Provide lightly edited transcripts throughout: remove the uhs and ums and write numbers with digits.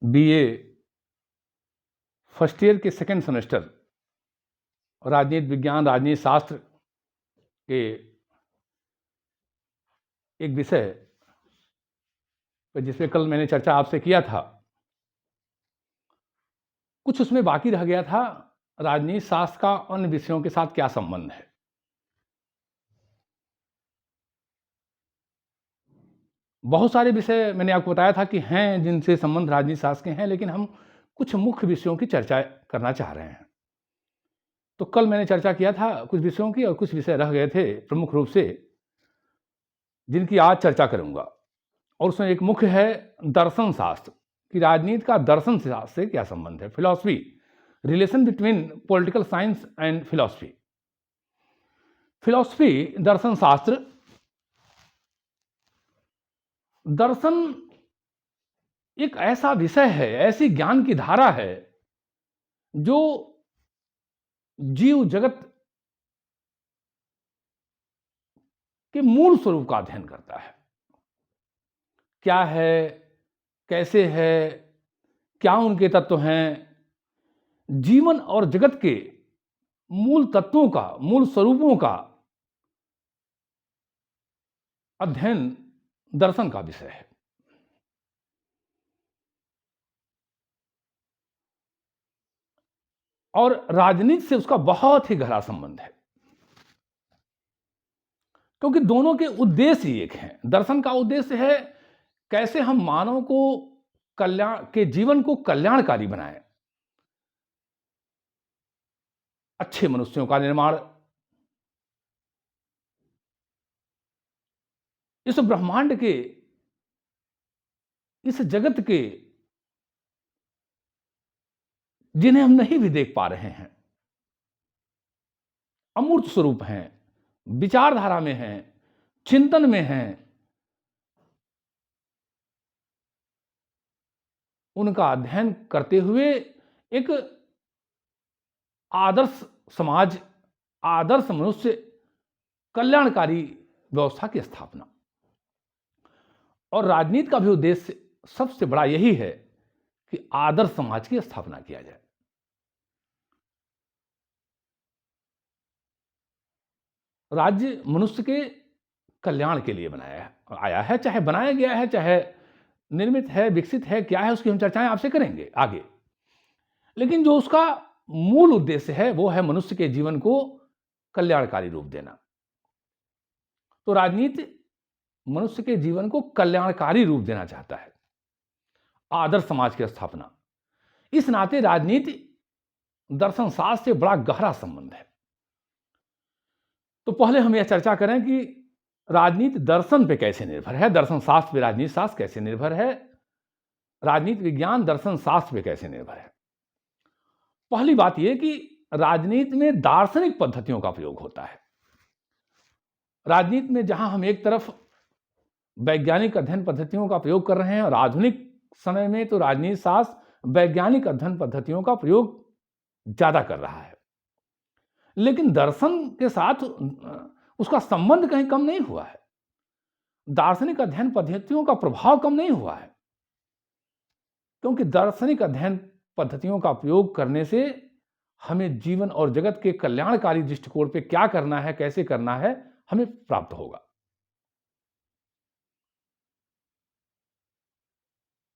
BA first year के second semester राजनीति विज्ञान राजनीति शास्त्र के एक विषय पर जिसमें कल मैंने चर्चा आपसे किया था, कुछ उसमें बाकी रह गया था। राजनीति शास्त्र का अन्य विषयों के साथ क्या संबंध है। बहुत सारे विषय मैंने आपको बताया था कि हैं जिनसे संबंध राजनीति शास्त्र के हैं, लेकिन हम कुछ मुख्य विषयों की चर्चा करना चाह रहे हैं। तो कल मैंने चर्चा किया था कुछ विषयों की, और कुछ विषय रह गए थे प्रमुख रूप से, जिनकी आज चर्चा करूंगा। और उसमें एक मुख्य है दर्शन शास्त्र, कि राजनीति का दर्शन शास्त्र से क्या संबंध है। Philosophy, relation between political science and philosophy. Philosophy, दर्शन शास्त्र। दर्शन एक ऐसा विषय है, ऐसी ज्ञान की धारा है जो जीव जगत के मूल स्वरूप का अध्ययन करता है। क्या है, कैसे है, क्या उनके तत्व हैं, जीवन और जगत के मूल तत्वों का, मूल स्वरूपों का अध्ययन दर्शन का विषय है। और राजनीति से उसका बहुत ही गहरा संबंध है, क्योंकि दोनों के उद्देश्य ही एक हैं। दर्शन का उद्देश्य है कैसे हम मानव को कल्याण के जीवन को कल्याणकारी बनाएं, अच्छे मनुष्यों का निर्माण, इस ब्रह्मांड के, इस जगत के जिन्हें हम नहीं भी देख पा रहे हैं, अमूर्त स्वरूप हैं, विचारधारा में हैं, चिंतन में हैं, उनका अध्ययन करते हुए एक आदर्श समाज, आदर्श मनुष्य, कल्याणकारी व्यवस्था की स्थापना। और राजनीति का भी उद्देश्य सबसे बड़ा यही है कि आदर्श समाज की स्थापना किया जाए। राज्य मनुष्य के कल्याण के लिए आया है, चाहे बनाया गया है, चाहे निर्मित है, विकसित है, क्या है, उसकी हम चर्चाएं आपसे करेंगे आगे। लेकिन जो उसका मूल उद्देश्य है वो है मनुष्य के जीवन को कल्याणकारी रूप देना। तो राजनीति मनुष्य के जीवन को कल्याणकारी रूप देना चाहता है, आदर्श समाज की स्थापना। इस नाते राजनीति दर्शन शास्त्र से बड़ा गहरा संबंध है। तो पहले हम यह चर्चा करें कि राजनीति दर्शन पे कैसे निर्भर है, दर्शन शास्त्र पे राजनीति शास्त्र कैसे निर्भर है, राजनीति विज्ञान दर्शन शास्त्र पे कैसे निर्भर है। पहली बात यह कि राजनीति में दार्शनिक पद्धतियों का प्रयोग होता है। राजनीति में जहां हम एक तरफ वैज्ञानिक अध्ययन पद्धतियों का प्रयोग कर रहे हैं, और आधुनिक समय में तो राजनीति शास्त्र वैज्ञानिक अध्ययन पद्धतियों का प्रयोग ज्यादा कर रहा है, लेकिन दर्शन के साथ उसका संबंध कहीं कम नहीं हुआ है। दार्शनिक अध्ययन पद्धतियों का प्रभाव कम नहीं हुआ है, क्योंकि दार्शनिक अध्ययन पद्धतियों का प्रयोग करने से हमें जीवन और जगत के कल्याणकारी दृष्टिकोण पे क्या करना है, कैसे करना है, हमें प्राप्त होगा।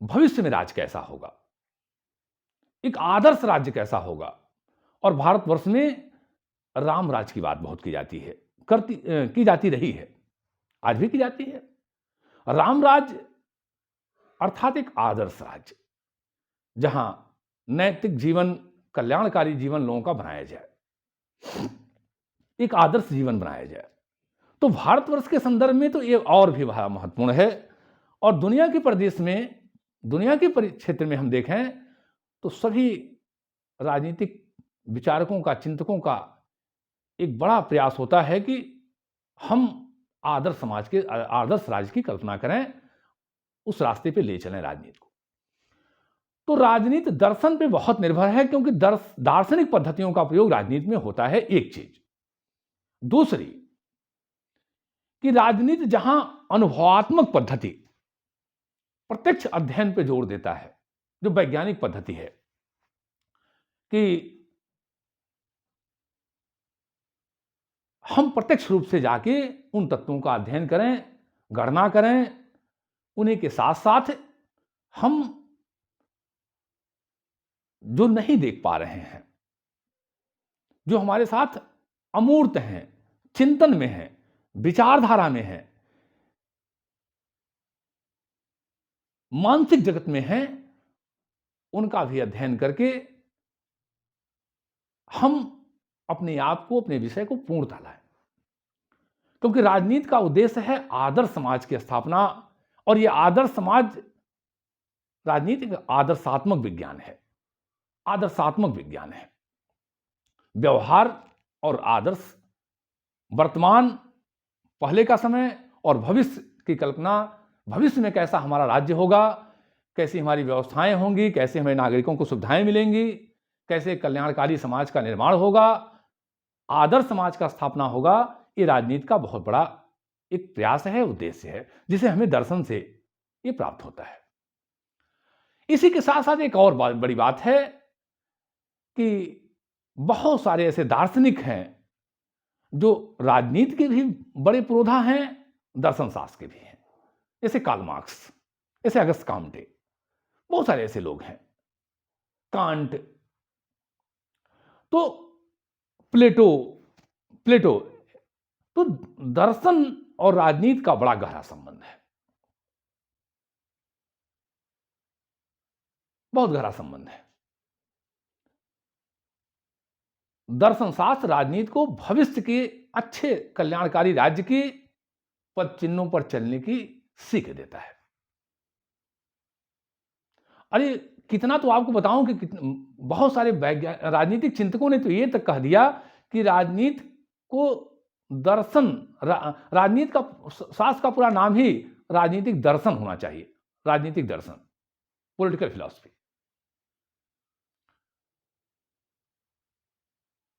भविष्य में राज्य कैसा होगा, एक आदर्श राज्य कैसा होगा। और भारतवर्ष में राम राज्य की बात बहुत की जाती है, की जाती रही है, आज भी की जाती है। राम राज्य अर्थात एक आदर्श राज्य, जहां नैतिक जीवन, कल्याणकारी जीवन लोगों का बनाया जाए, एक आदर्श जीवन बनाया जाए। तो भारतवर्ष के संदर्भ में तो ये और भी बड़ा महत्वपूर्ण है। और दुनिया के प्रदेश में, दुनिया के क्षेत्र में हम देखें तो सभी राजनीतिक विचारकों का, चिंतकों का एक बड़ा प्रयास होता है कि हम आदर्श समाज के, आदर्श राज्य की कल्पना करें, उस रास्ते पे ले चलें राजनीति को। तो राजनीति दर्शन पे बहुत निर्भर है, क्योंकि दार्शनिक पद्धतियों का प्रयोग राजनीति में होता है, एक चीज। दूसरी कि राजनीति जहां अनुभवात्मक पद्धति, प्रत्यक्ष अध्ययन पे जोर देता है, जो वैज्ञानिक पद्धति है कि हम प्रत्यक्ष रूप से जाके उन तत्वों का अध्ययन करें, गणना करें, उन्हीं के साथ-साथ हम जो नहीं देख पा रहे हैं, जो हमारे साथ अमूर्त हैं, चिंतन में हैं, विचारधारा में हैं, मानसिक जगत में हैं, उनका भी अध्ययन करके हम अपने आप को, अपने विषय को पूर्णतः लाएं। क्योंकि राजनीति का उद्देश्य है आदर्श समाज की स्थापना, और यह आदर्श समाज, राजनीति एक आदर्शात्मक विज्ञान है, आदर्शात्मक विज्ञान है। व्यवहार और आदर्श, वर्तमान, पहले का समय और भविष्य की कल्पना, भविष्य में कैसा हमारा राज्य होगा, कैसी हमारी व्यवस्थाएं होंगी, कैसे हमें नागरिकों को सुविधाएं मिलेंगी, कैसे कल्याणकारी समाज का निर्माण होगा, आदर्श समाज का स्थापना होगा, ये राजनीति का बहुत बड़ा एक प्रयास है, उद्देश्य है, जिसे हमें दर्शन से ये प्राप्त होता है। इसी के साथ साथ एक और बड़ी बात है कि बहुत सारे ऐसे दार्शनिक हैं जो राजनीति के भी बड़े पुरोधा हैं, दर्शन शास्त्र के भी हैं, जैसे कार्ल मार्क्स, जैसे अगस्त काम्टे, बहुत सारे ऐसे लोग हैं, कांट, तो प्लेटो, तो दर्शन और राजनीति का बड़ा गहरा संबंध है, बहुत गहरा संबंध है। दर्शन शास्त्र राजनीति को भविष्य के अच्छे कल्याणकारी राज्य के पद चिन्हों पर चलने की सीख देता है। अरे कितना तो आपको बताऊं कि बहुत सारे राजनीतिक चिंतकों ने तो ये तक कह दिया कि राजनीति को दर्शन, राजनीति का शास्त्र का पूरा नाम ही राजनीतिक दर्शन होना चाहिए, राजनीतिक दर्शन, पॉलिटिकल फिलॉसफी।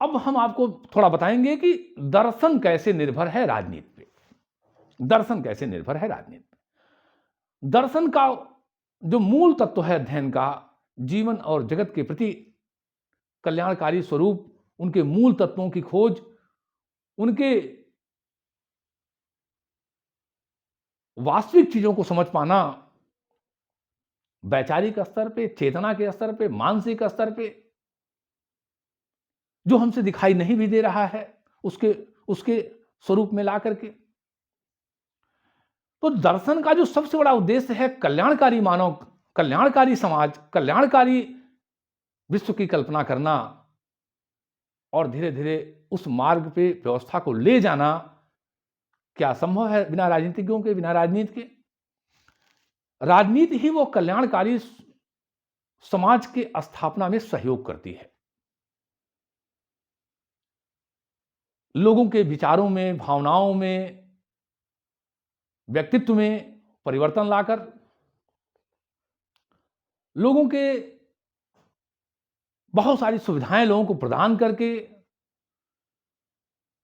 अब हम आपको थोड़ा बताएंगे कि दर्शन कैसे निर्भर है राजनीति पे, दर्शन कैसे निर्भर है राजनीति पे। दर्शन का जो मूल तत्व है अध्ययन का, जीवन और जगत के प्रति कल्याणकारी स्वरूप, उनके मूल तत्वों की खोज, उनके वास्तविक चीजों को समझ पाना, वैचारिक स्तर पे, चेतना के स्तर पे, मानसिक स्तर पे, जो हमसे दिखाई नहीं भी दे रहा है, उसके स्वरूप में ला करके। तो दर्शन का जो सबसे बड़ा उद्देश्य है कल्याणकारी मानव, कल्याणकारी समाज, कल्याणकारी विश्व की कल्पना करना, और धीरे धीरे उस मार्ग पे व्यवस्था को ले जाना, क्या संभव है बिना राजनीतिज्ञों के, बिना राजनीति के? राजनीति ही वो कल्याणकारी समाज के स्थापना में सहयोग करती है। लोगों के विचारों में, भावनाओं में, व्यक्तित्व में परिवर्तन लाकर, लोगों के बहुत सारी सुविधाएं लोगों को प्रदान करके,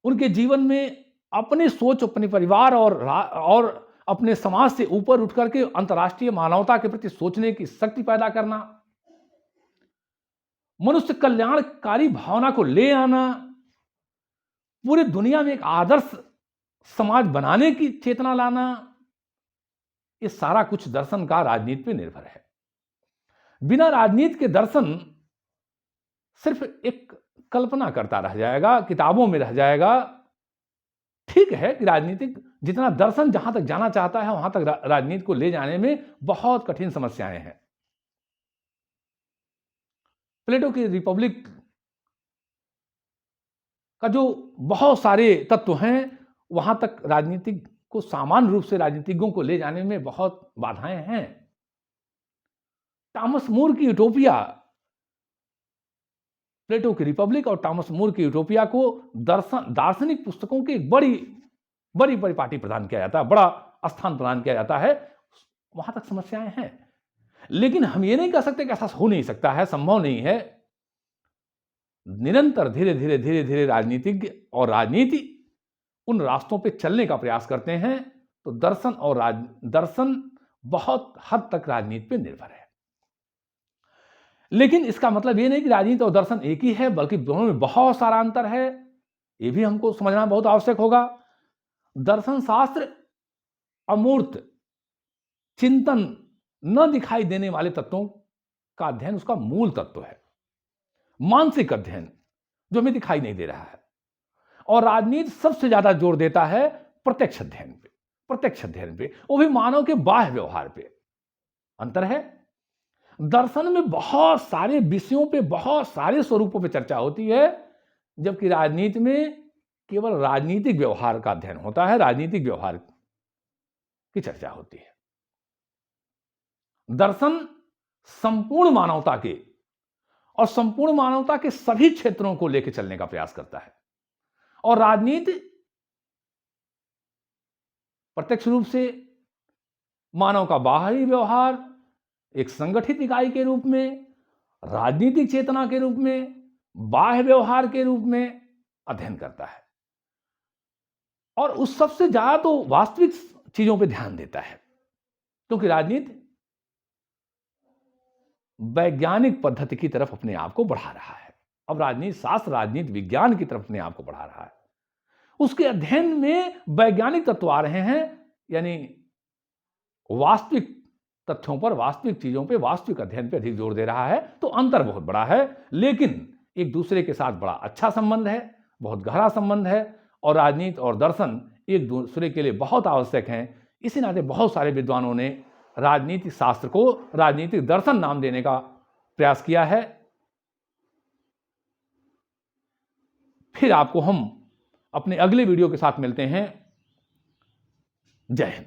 उनके जीवन में अपने सोच, अपने परिवार और अपने समाज से ऊपर उठ करके अंतर्राष्ट्रीय मानवता के प्रति सोचने की शक्ति पैदा करना, मनुष्य कल्याणकारी भावना को ले आना, पूरी दुनिया में एक आदर्श समाज बनाने की चेतना लाना, ये सारा कुछ दर्शन का राजनीति पे निर्भर है। बिना राजनीति के दर्शन सिर्फ एक कल्पना करता रह जाएगा, किताबों में रह जाएगा। ठीक है कि राजनीतिक जितना दर्शन जहां तक जाना चाहता है, वहां तक राजनीति को ले जाने में बहुत कठिन समस्याएं हैं। प्लेटो की रिपब्लिक का जो बहुत सारे तत्व हैं, वहां तक राजनीतिक को सामान्य रूप से राजनीतिज्ञों को ले जाने में बहुत बाधाएं हैं। टॉमस मोर की यूटोपिया, प्लेटो की रिपब्लिक और टॉमस मोर की यूटोपिया को दार्शनिक पुस्तकों की एक बड़ी पार्टी प्रदान किया जाता है, बड़ा स्थान प्रदान किया जाता है। वहां तक समस्याएं हैं, लेकिन हम ये नहीं कह सकते कि ऐसा हो नहीं सकता है, संभव नहीं है। निरंतर धीरे धीरे राजनीतिज्ञ और राजनीति उन रास्तों पे चलने का प्रयास करते हैं, तो दर्शन बहुत हद तक राजनीति पे निर्भर है। लेकिन इसका मतलब ये नहीं कि राजनीति और दर्शन एक ही है, बल्कि दोनों में बहुत सारा अंतर है। ये भी हमको समझना बहुत आवश्यक होगा। दर्शन शास्त्र अमूर्त, चिंतन, न दिखाई देने वाले तत्वों का अध्ययन उसका मूल तत्व है, मानसिक अध्ययन जो हमें दिखाई नहीं दे रहा है। और राजनीति सबसे ज्यादा जोर देता है प्रत्यक्ष अध्ययन पे, प्रत्यक्ष अध्ययन पे, वो भी मानव के बाह्य व्यवहार पे। अंतर है। दर्शन में बहुत सारे विषयों पे, बहुत सारे स्वरूपों पे चर्चा होती है, जबकि राजनीति में केवल राजनीतिक व्यवहार का अध्ययन होता है, राजनीतिक व्यवहार की चर्चा होती है। दर्शन संपूर्ण मानवता के और संपूर्ण मानवता के सभी क्षेत्रों को लेकर चलने का प्रयास करता है, और राजनीति प्रत्यक्ष रूप से मानव का बाहरी व्यवहार एक संगठित इकाई के रूप में, राजनीतिक चेतना के रूप में, बाह्य व्यवहार के रूप में अध्ययन करता है, और उस सबसे ज्यादा तो वास्तविक चीजों पर ध्यान देता है, क्योंकि राजनीति वैज्ञानिक पद्धति की तरफ अपने आप को बढ़ा रहा है। अब राजनीति शास्त्र राजनीति विज्ञान की तरफ अपने आप को बढ़ा रहा है। उसके अध्ययन में वैज्ञानिक तत्व आ रहे हैं, यानी वास्तविक तथ्यों पर, वास्तविक चीजों पर, वास्तविक अध्ययन पर अधिक जोर दे रहा है। तो अंतर बहुत बड़ा है, लेकिन एक दूसरे के साथ बड़ा अच्छा संबंध है, बहुत गहरा संबंध है, और राजनीति और दर्शन एक दूसरे के लिए बहुत आवश्यक हैं। इसी नाते बहुत सारे विद्वानों ने राजनीतिक शास्त्र को राजनीतिक दर्शन नाम देने का प्रयास किया है। फिर आपको हम अपने अगले वीडियो के साथ मिलते हैं। जय हिंद।